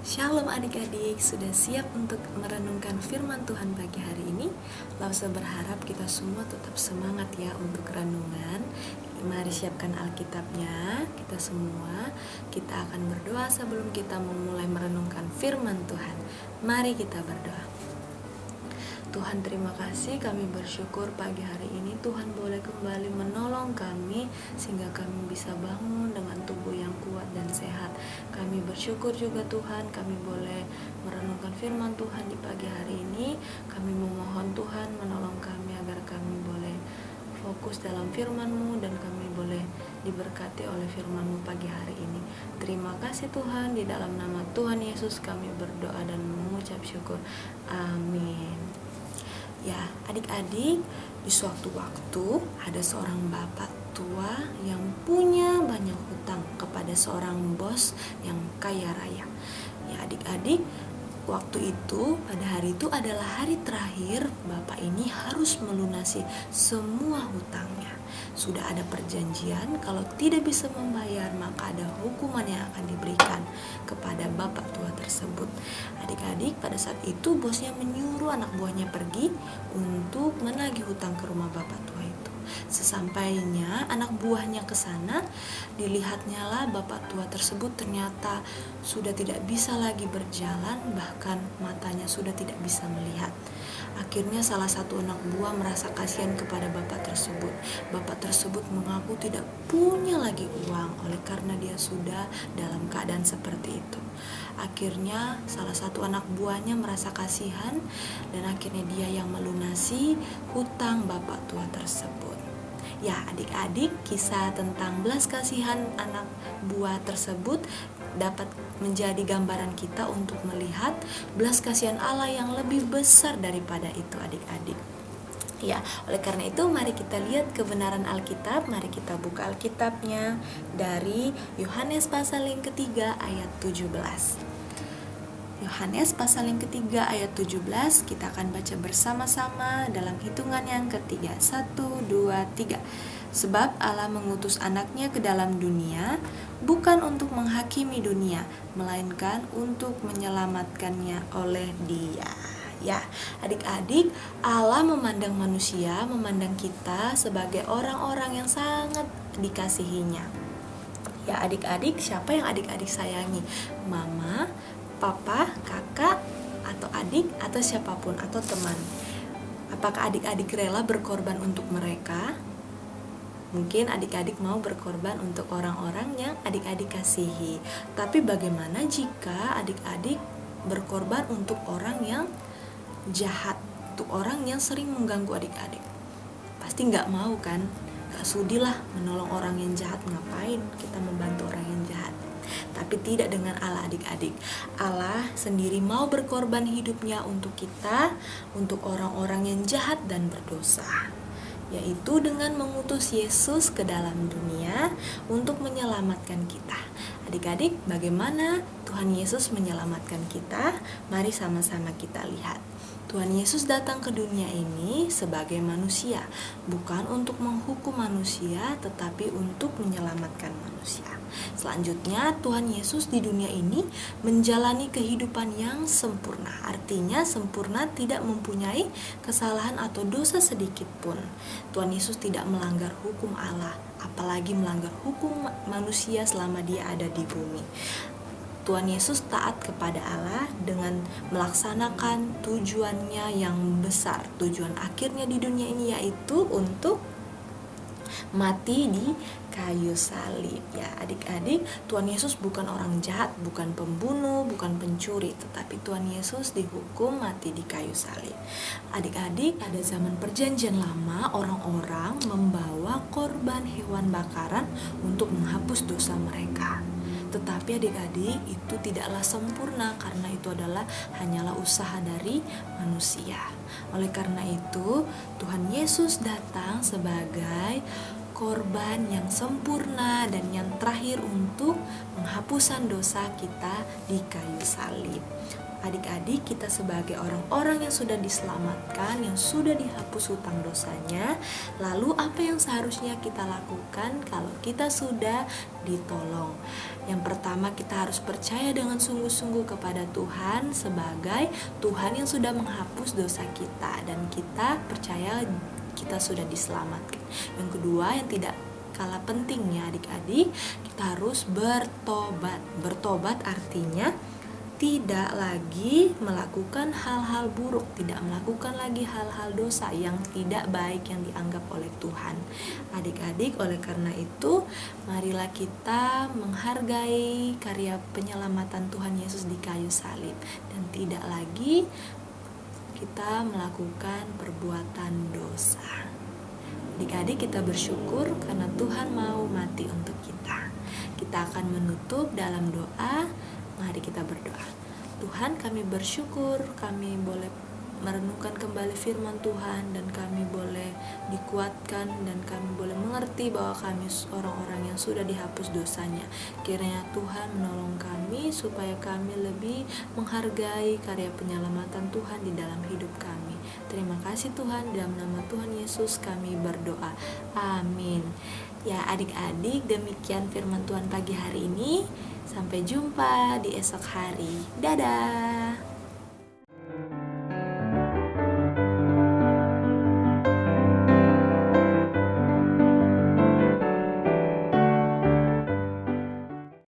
Shalom adik-adik, sudah siap untuk merenungkan firman Tuhan pagi hari ini? Lausa berharap kita semua tetap semangat ya untuk renungan. Mari siapkan Alkitabnya, kita semua. Kita akan berdoa sebelum kita memulai merenungkan firman Tuhan. Mari kita berdoa. Tuhan, terima kasih, kami bersyukur pagi hari ini Tuhan boleh kembali menolong kami sehingga kami bisa bangun dengan tubuh yang kuat dan sehat. Kami bersyukur juga Tuhan, kami boleh merenungkan firman Tuhan di pagi hari ini. Kami memohon Tuhan menolong kami agar kami boleh fokus dalam firman-Mu dan kami boleh diberkati oleh firman-Mu pagi hari ini. Terima kasih Tuhan, di dalam nama Tuhan Yesus kami berdoa dan mengucap syukur. Amin. Ya, adik-adik, di suatu waktu ada seorang bapak tua yang punya banyak hutang kepada seorang bos yang kaya raya. Ya, adik-adik, waktu itu, pada hari itu adalah hari terakhir bapak ini harus melunasi semua hutangnya. Sudah ada perjanjian kalau tidak bisa membayar maka ada hukuman yang akan diberikan kepada bapak tua tersebut. Adik-adik, pada saat itu bosnya menyuruh anak buahnya pergi untuk menagih hutang ke rumah bapak tua itu. Sesampainya anak buahnya ke sana, dilihatnya lah bapak tua tersebut ternyata sudah tidak bisa lagi berjalan, bahkan matanya sudah tidak bisa melihat. Akhirnya salah satu anak buah merasa kasihan kepada bapak tersebut. Bapak tersebut mengaku tidak punya lagi uang oleh karena dia sudah dalam keadaan seperti itu. Akhirnya salah satu anak buahnya merasa kasihan dan akhirnya dia yang melunasi hutang bapak tua tersebut. Ya, adik-adik, kisah tentang belas kasihan anak buah tersebut dapat menjadi gambaran kita untuk melihat belas kasihan Allah yang lebih besar daripada itu, adik-adik. Ya, oleh karena itu mari kita lihat kebenaran Alkitab. Mari kita buka Alkitabnya dari Yohanes pasal yang ketiga ayat 17. Yohanes pasal yang ketiga ayat 17, kita akan baca bersama-sama dalam hitungan yang ketiga. 1, 2, 3. Sebab Allah mengutus anaknya ke dalam dunia bukan untuk menghakimi dunia, melainkan untuk menyelamatkannya oleh Dia. Ya, adik-adik, Allah memandang manusia, memandang kita sebagai orang-orang yang sangat dikasihinya. Ya, adik-adik, siapa yang adik-adik sayangi? Mama, papa, kakak, atau adik, atau siapapun, atau teman. Apakah adik-adik rela berkorban untuk mereka? Mungkin adik-adik mau berkorban untuk orang-orang yang adik-adik kasihi. Tapi bagaimana jika adik-adik berkorban untuk orang yang jahat, untuk orang yang sering mengganggu adik-adik? Pasti gak mau kan? Gak sudilah menolong orang yang jahat. Ngapain kita membantu orang yang jahat? Tapi tidak dengan Allah, adik-adik. Allah sendiri mau berkorban hidupnya untuk kita, untuk orang-orang yang jahat dan berdosa, yaitu dengan mengutus Yesus ke dalam dunia untuk menyelamatkan kita. Adik-adik, bagaimana Tuhan Yesus menyelamatkan kita? Mari sama-sama kita lihat. Tuhan Yesus datang ke dunia ini sebagai manusia, bukan untuk menghukum manusia, tetapi untuk menyelamatkan manusia. Selanjutnya, Tuhan Yesus di dunia ini menjalani kehidupan yang sempurna. Artinya sempurna, tidak mempunyai kesalahan atau dosa sedikit pun. Tuhan Yesus tidak melanggar hukum Allah, apalagi melanggar hukum manusia selama dia ada di bumi. Tuhan Yesus taat kepada Allah dengan melaksanakan tujuannya yang besar. Tujuan akhirnya di dunia ini yaitu untuk mati di kayu salib. Ya, adik-adik, Tuhan Yesus bukan orang jahat, bukan pembunuh, bukan pencuri, tetapi Tuhan Yesus dihukum mati di kayu salib. Adik-adik, pada zaman perjanjian lama, orang-orang membawa korban hewan bakaran untuk menghapus dosa mereka. Tetapi adik-adik, itu tidaklah sempurna karena itu adalah hanyalah usaha dari manusia. Oleh karena itu, Tuhan Yesus datang sebagai korban yang sempurna dan yang terakhir untuk penghapusan dosa kita di kayu salib. Adik-adik, kita sebagai orang-orang yang sudah diselamatkan, yang sudah dihapus hutang dosanya, lalu apa yang seharusnya kita lakukan kalau kita sudah ditolong? Yang pertama, kita harus percaya dengan sungguh-sungguh kepada Tuhan sebagai Tuhan yang sudah menghapus dosa kita, dan kita percaya kita sudah diselamatkan. Yang kedua, yang tidak kalah pentingnya adik-adik, kita harus bertobat. Bertobat artinya tidak lagi melakukan hal-hal buruk, tidak melakukan lagi hal-hal dosa yang tidak baik yang dianggap oleh Tuhan. Adik-adik, oleh karena itu, marilah kita menghargai karya penyelamatan Tuhan Yesus di kayu salib, dan tidak lagi kita melakukan perbuatan dosa. Adik-adik, kita bersyukur karena Tuhan mau mati untuk kita. Kita akan menutup dalam doa. Mari kita berdoa. Tuhan, kami bersyukur kami boleh merenungkan kembali firman Tuhan, dan kami boleh dikuatkan, dan kami boleh mengerti bahwa kami orang-orang yang sudah dihapus dosanya. Kiranya Tuhan menolong kami supaya kami lebih menghargai karya penyelamatan Tuhan di dalam hidup kami. Terima kasih Tuhan, dalam nama Tuhan Yesus kami berdoa. Amin. Ya adik-adik, demikian firman Tuhan pagi hari ini. Sampai jumpa di esok hari. Dadah.